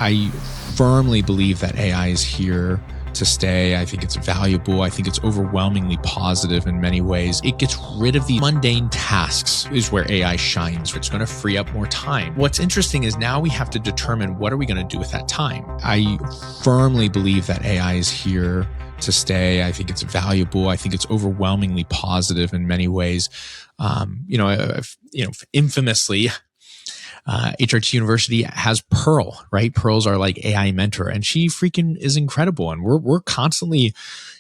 I firmly believe that AI is here to stay. I think it's valuable. I think it's overwhelmingly positive in many ways. It gets rid of the mundane tasks is where AI shines. It's going to free up more time. What's interesting is now we have to determine what are we going to do with that time. I firmly believe that AI is here to stay. I think it's valuable. I think it's overwhelmingly positive in many ways. Infamously, HRT University has Pearl, right? Pearl's our like AI mentor, and she freaking is incredible. And we're constantly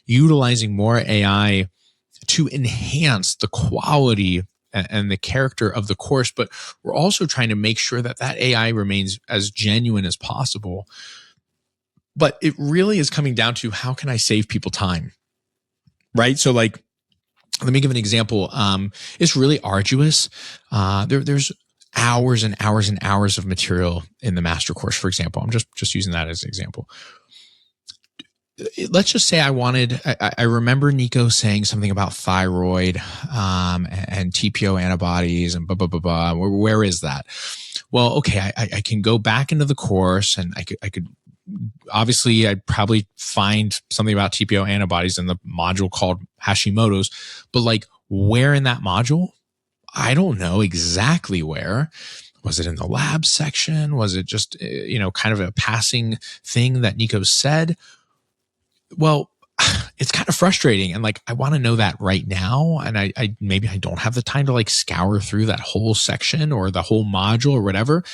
utilizing more AI to enhance the quality and the character of the course. But we're also trying to make sure that that AI remains as genuine as possible. But it really is coming down to how can I save people time, right? So like, let me give an example. It's really arduous. There's hours and hours and hours of material in the master course, for example. I'm just using that as an example. Let's just say I remember Nico saying something about thyroid and TPO antibodies and blah, blah, blah, blah. Where is that? Well, okay, I can go back into the course and I could obviously I'd probably find something about TPO antibodies in the module called Hashimoto's, but like where in that module? I don't know exactly where. Was it in the lab section? Was it just, kind of a passing thing that Nico said? Well, it's kind of frustrating. And like, I want to know that right now. And I maybe I don't have the time to like scour through that whole section or the whole module or whatever.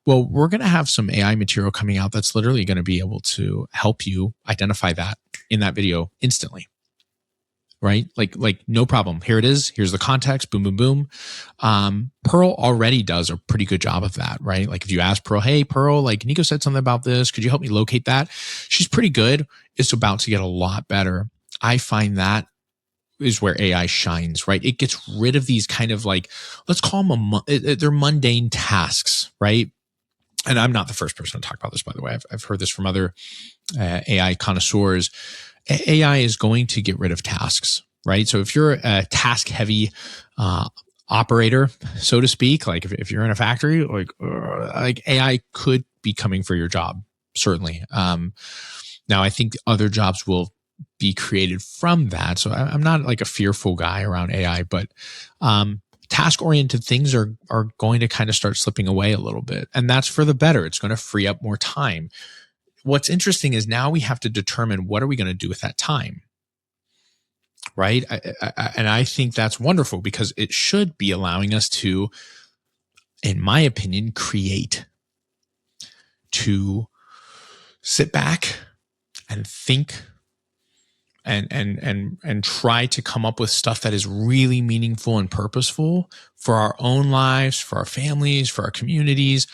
Well, we're going to have some AI material coming out that's literally going to be able to help you identify that in that video instantly. Right? Like no problem. Here it is. Here's the context. Boom, boom, boom. Pearl already does a pretty good job of that, right? Like if you ask Pearl, hey, Pearl, like Nico said something about this. Could you help me locate that? She's pretty good. It's about to get a lot better. I find that is where AI shines, right? It gets rid of these kind of like, let's call them they're mundane tasks, right? And I'm not the first person to talk about this, by the way. I've heard this from other AI connoisseurs. AI is going to get rid of tasks, right? So if you're a task heavy operator, so to speak, like if you're in a factory, like AI could be coming for your job, certainly. Now I think other jobs will be created from that. So I'm not like a fearful guy around AI, but task oriented things are going to kind of start slipping away a little bit. And that's for the better. It's going to free up more time. What's interesting is now we have to determine what are we going to do with that time, right? And I think that's wonderful because it should be allowing us to, in my opinion, create, to sit back and think and try to come up with stuff that is really meaningful and purposeful for our own lives, for our families, for our communities.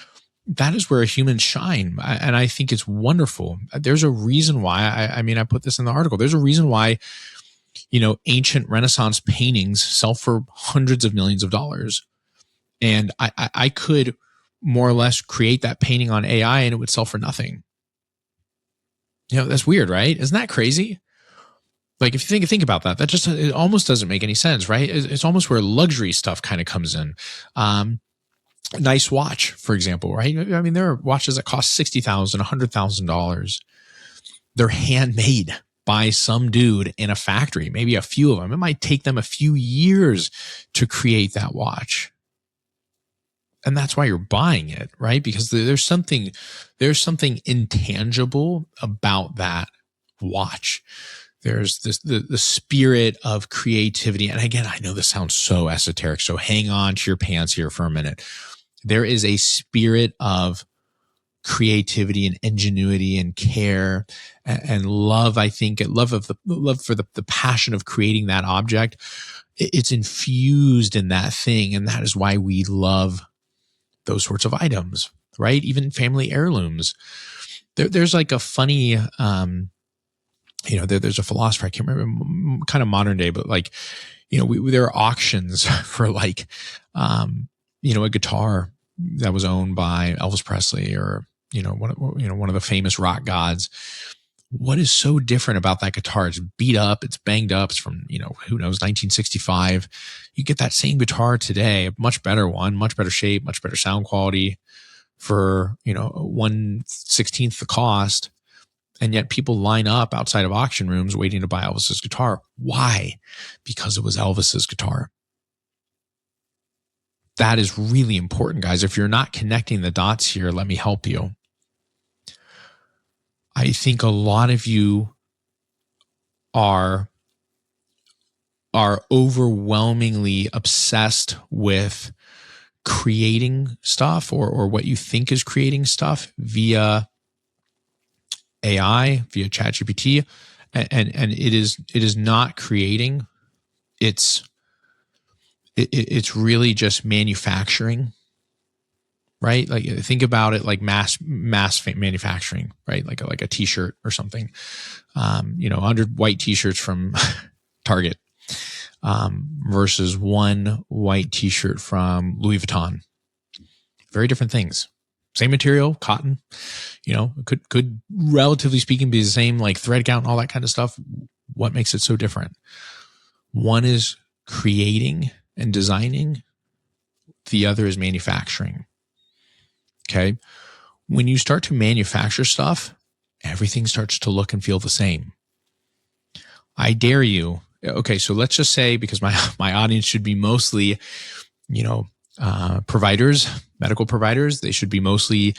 That is where humans shine. And I think it's wonderful. There's a reason why, I put this in the article. There's a reason why, ancient Renaissance paintings sell for hundreds of millions of dollars. And I could more or less create that painting on AI and it would sell for nothing. That's weird, right? Isn't that crazy? Like if you think about that, it almost doesn't make any sense, right? It's almost where luxury stuff kind of comes in. Nice watch, for example, right? There are watches that cost $60,000, $100,000. They're handmade by some dude in a factory, maybe a few of them. It might take them a few years to create that watch. And that's why you're buying it, right? Because there's something intangible about that watch. There's the spirit of creativity. And again, I know this sounds so esoteric, so hang on to your pants here for a minute. There is a spirit of creativity and ingenuity and care and love. I think love for the passion of creating that object. It's infused in that thing. And that is why we love those sorts of items, right? Even family heirlooms. There's like a funny, there's a philosopher, I can't remember, kind of modern day, but like, there are auctions for like, a guitar that was owned by Elvis Presley or, one of the famous rock gods. What is so different about that guitar? It's beat up, it's banged up, it's from, who knows, 1965. You get that same guitar today, a much better one, much better shape, much better sound quality, for, 1/16 the cost. And yet people line up outside of auction rooms waiting to buy Elvis's guitar. Why? Because it was Elvis's guitar. That is really important, guys. If you're not connecting the dots here, let me help you. I think a lot of you are overwhelmingly obsessed with creating stuff or what you think is creating stuff via AI, via ChatGPT, and it is not creating. It's really just manufacturing, right? Like think about it like mass manufacturing, right? Like a t-shirt or something. 100 white t-shirts from Target versus one white t-shirt from Louis Vuitton. Very different things. Same material, cotton, could relatively speaking be the same, like thread count and all that kind of stuff. What makes it so different? One is creating and designing. The other is manufacturing. Okay. When you start to manufacture stuff, everything starts to look and feel the same. I dare you. Okay. So let's just say, because my audience should be mostly, providers, medical providers. They should be mostly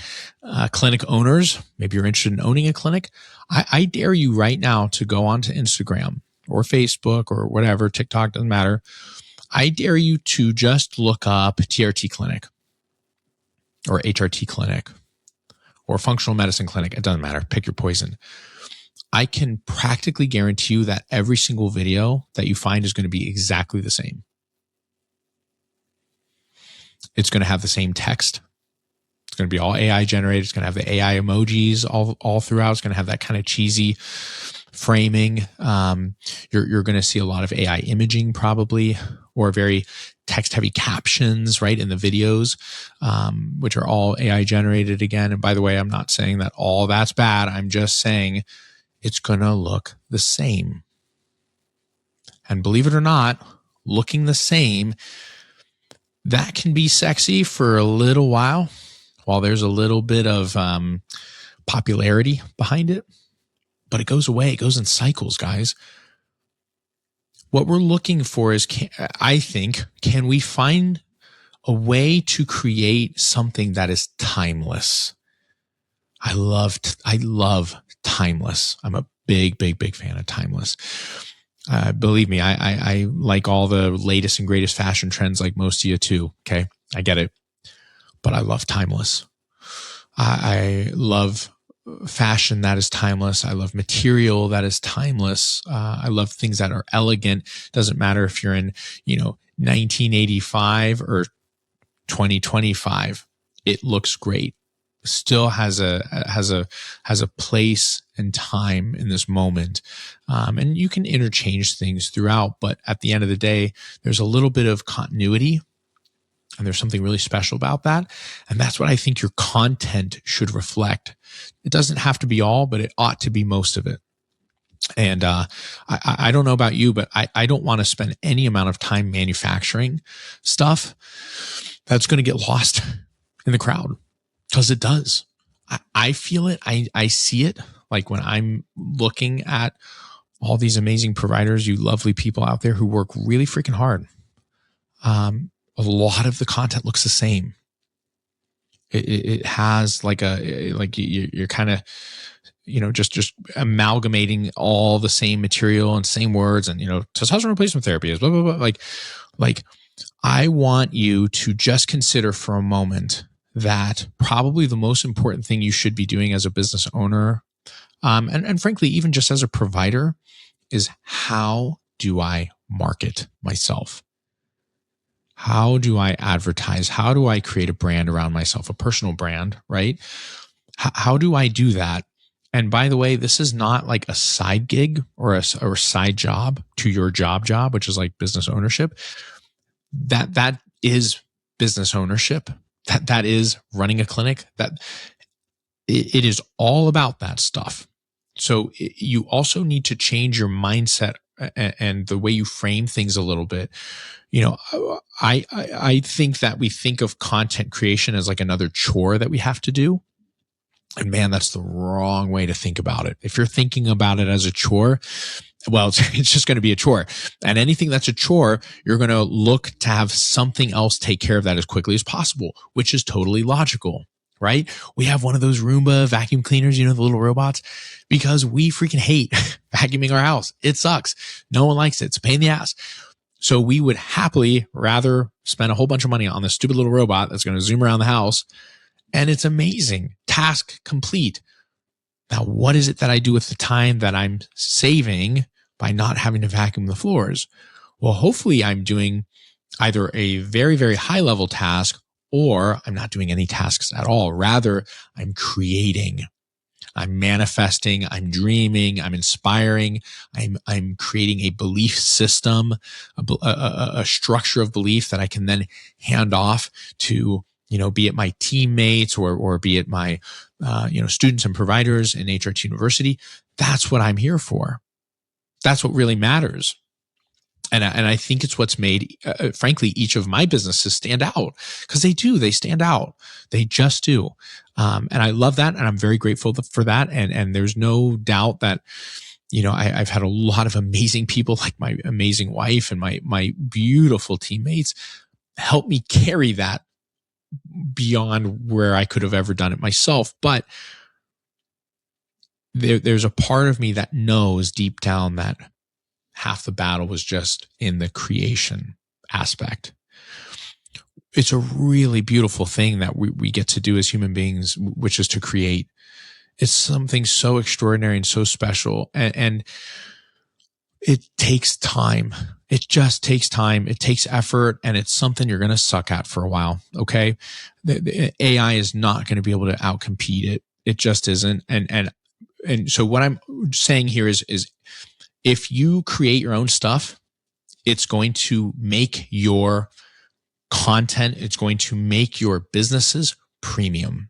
clinic owners. Maybe you're interested in owning a clinic. I dare you right now to go onto Instagram or Facebook or whatever, TikTok, doesn't matter. I dare you to just look up TRT clinic or HRT clinic or functional medicine clinic. It doesn't matter. Pick your poison. I can practically guarantee you that every single video that you find is going to be exactly the same. It's going to have the same text. It's going to be all AI generated. It's going to have the AI emojis all throughout. It's going to have that kind of cheesy framing. You're going to see a lot of AI imaging probably, or very text heavy captions, right, in the videos, which are all AI generated again. And by the way, I'm not saying that all that's bad. I'm just saying it's going to look the same. And believe it or not, looking the same, that can be sexy for a little while there's a little bit of popularity behind it, but it goes away. It goes in cycles, guys. What we're looking for is, can we find a way to create something that is timeless? I love timeless. I'm a big fan of timeless. Believe me, I like all the latest and greatest fashion trends like most of you too. Okay. I get it. But I love timeless. I love fashion that is timeless. I love material that is timeless. I love things that are elegant. Doesn't matter if you're in, 1985 or 2025. It looks great. Still has a place and time in this moment. And you can interchange things throughout, but at the end of the day, there's a little bit of continuity. And there's something really special about that. And that's what I think your content should reflect. It doesn't have to be all, but it ought to be most of it. And I don't know about you, but I don't want to spend any amount of time manufacturing stuff that's going to get lost in the crowd, because it does. I feel it. I see it. Like when I'm looking at all these amazing providers, you lovely people out there who work really freaking hard. A lot of the content looks the same. It has you're kind of, just amalgamating all the same material and same words, and, testosterone replacement therapy is blah, blah, blah. Like I want you to just consider for a moment that probably the most important thing you should be doing as a business owner, and frankly, even just as a provider, is how do I market myself? How do I advertise? How do I create a brand around myself, a personal brand, right? How do I do that? And by the way, this is not like a side gig or a side job to your job, which is like business ownership. That is business ownership. That is running a clinic. That it is all about that stuff. So you also need to change your mindset and the way you frame things a little bit, I think that we think of content creation as like another chore that we have to do. And man, that's the wrong way to think about it. If you're thinking about it as a chore, well, it's just going to be a chore. And anything that's a chore, you're going to look to have something else take care of that as quickly as possible, which is totally logical, right? We have one of those Roomba vacuum cleaners, the little robots, because we freaking hate vacuuming our house. It sucks. No one likes it. It's a pain in the ass. So we would happily rather spend a whole bunch of money on this stupid little robot that's going to zoom around the house. And it's amazing. Task complete. Now, what is it that I do with the time that I'm saving by not having to vacuum the floors? Well, hopefully I'm doing either a very, very high level task, or I'm not doing any tasks at all. Rather, I'm creating, I'm manifesting, I'm dreaming, I'm inspiring, I'm creating a belief system, a structure of belief that I can then hand off to, be it my teammates or be it my, students and providers in HRT University. That's what I'm here for. That's what really matters. And I think it's what's made, frankly, each of my businesses stand out, because they stand out. They just do. And I love that. And I'm very grateful for that. And there's no doubt that, I've had a lot of amazing people, like my amazing wife and my beautiful teammates, help me carry that beyond where I could have ever done it myself. But there's a part of me that knows deep down that half the battle was just in the creation aspect. It's a really beautiful thing that we get to do as human beings, which is to create. It's something so extraordinary and so special. And it takes time. It just takes time. It takes effort, and it's something you're going to suck at for a while. Okay. The AI is not going to be able to outcompete it. It just isn't. And so what I'm saying here is if you create your own stuff, it's going to make your content, it's going to make your businesses premium.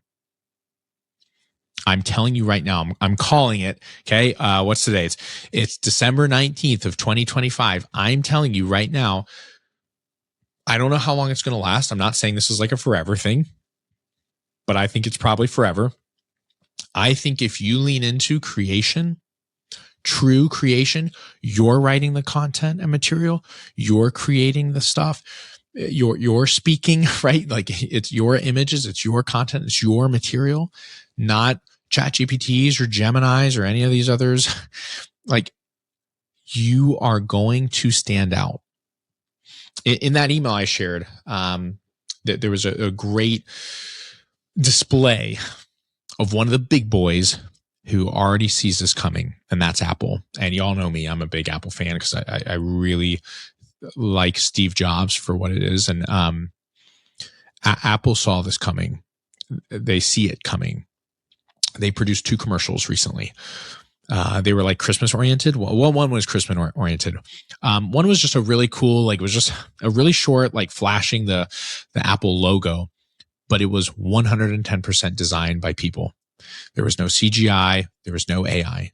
I'm telling you right now, I'm calling it. Okay. What's today? It's December 19th of 2025. I'm telling you right now, I don't know how long it's going to last. I'm not saying this is like a forever thing, but I think it's probably forever. I think if you lean into creation, true creation, you're writing the content and material, you're creating the stuff, you're speaking, right? Like it's your images, it's your content, it's your material, not ChatGPTs or Geminis or any of these others. Like, you are going to stand out. In that email I shared, there was a great display of one of the big boys who already sees this coming, and that's Apple. And y'all know me, I'm a big Apple fan because I really like Steve Jobs for what it is. And Apple saw this coming. They see it coming. They produced 2 commercials recently. They were like Christmas oriented. Well, one was Christmas oriented. One was just a really cool, like it was just a really short, like flashing the Apple logo, but it was 110% designed by people. There was no CGI. There was no AI.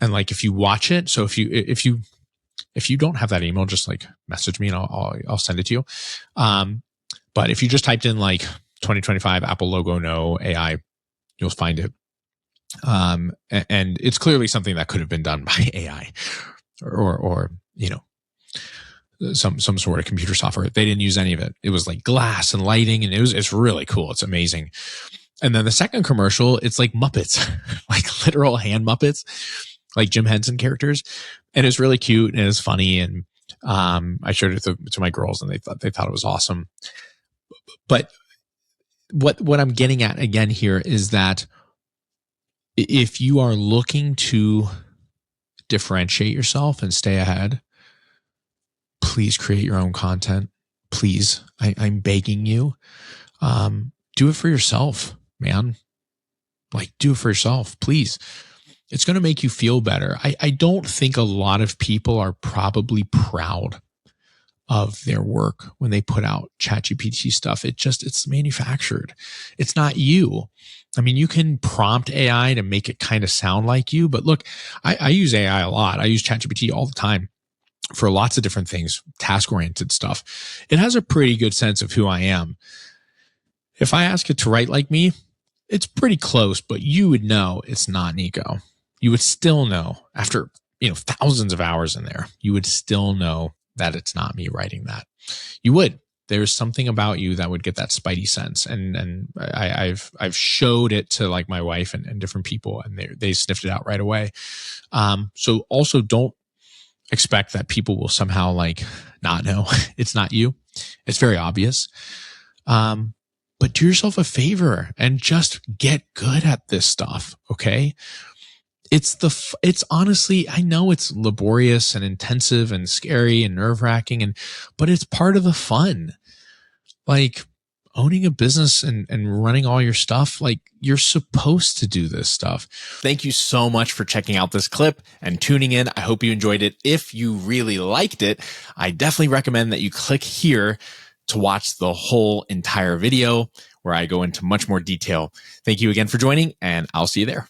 And like, if you watch it, so if you don't have that email, just like message me and I'll send it to you. But if you just typed in like 2025 Apple logo, no AI, you'll find it. And it's clearly something that could have been done by AI or some sort of computer software. They didn't use any of it. It was like glass and lighting, and it's really cool. It's amazing. And then the second commercial, it's like Muppets, like literal hand Muppets, like Jim Henson characters. And it's really cute and it's funny. And I showed it to my girls, and they thought it was awesome. But what I'm getting at again here is that if you are looking to differentiate yourself and stay ahead, please create your own content. Please, I'm begging you, do it for yourself, man. Like, do it for yourself, please. It's going to make you feel better. I don't think a lot of people are probably proud of their work when they put out ChatGPT stuff. It's manufactured. It's not you. I mean, you can prompt AI to make it kind of sound like you, but look, I use AI a lot. I use ChatGPT all the time. for lots of different things, task-oriented stuff. It has a pretty good sense of who I am. If I ask it to write like me, it's pretty close, but you would know it's not Nico. You would still know after, thousands of hours in there, you would still know that it's not me writing that. You would. There's something about you that would get that spidey sense. And I've showed it to like my wife and different people, and they sniffed it out right away. So also don't expect that people will somehow like not know it's not you. It's very obvious. But do yourself a favor and just get good at this stuff. Okay. It's honestly, I know it's laborious and intensive and scary and nerve wracking, but it's part of the fun. Like owning a business and running all your stuff, like you're supposed to do this stuff. Thank you so much for checking out this clip and tuning in. I hope you enjoyed it. If you really liked it, I definitely recommend that you click here to watch the whole entire video where I go into much more detail. Thank you again for joining, and I'll see you there.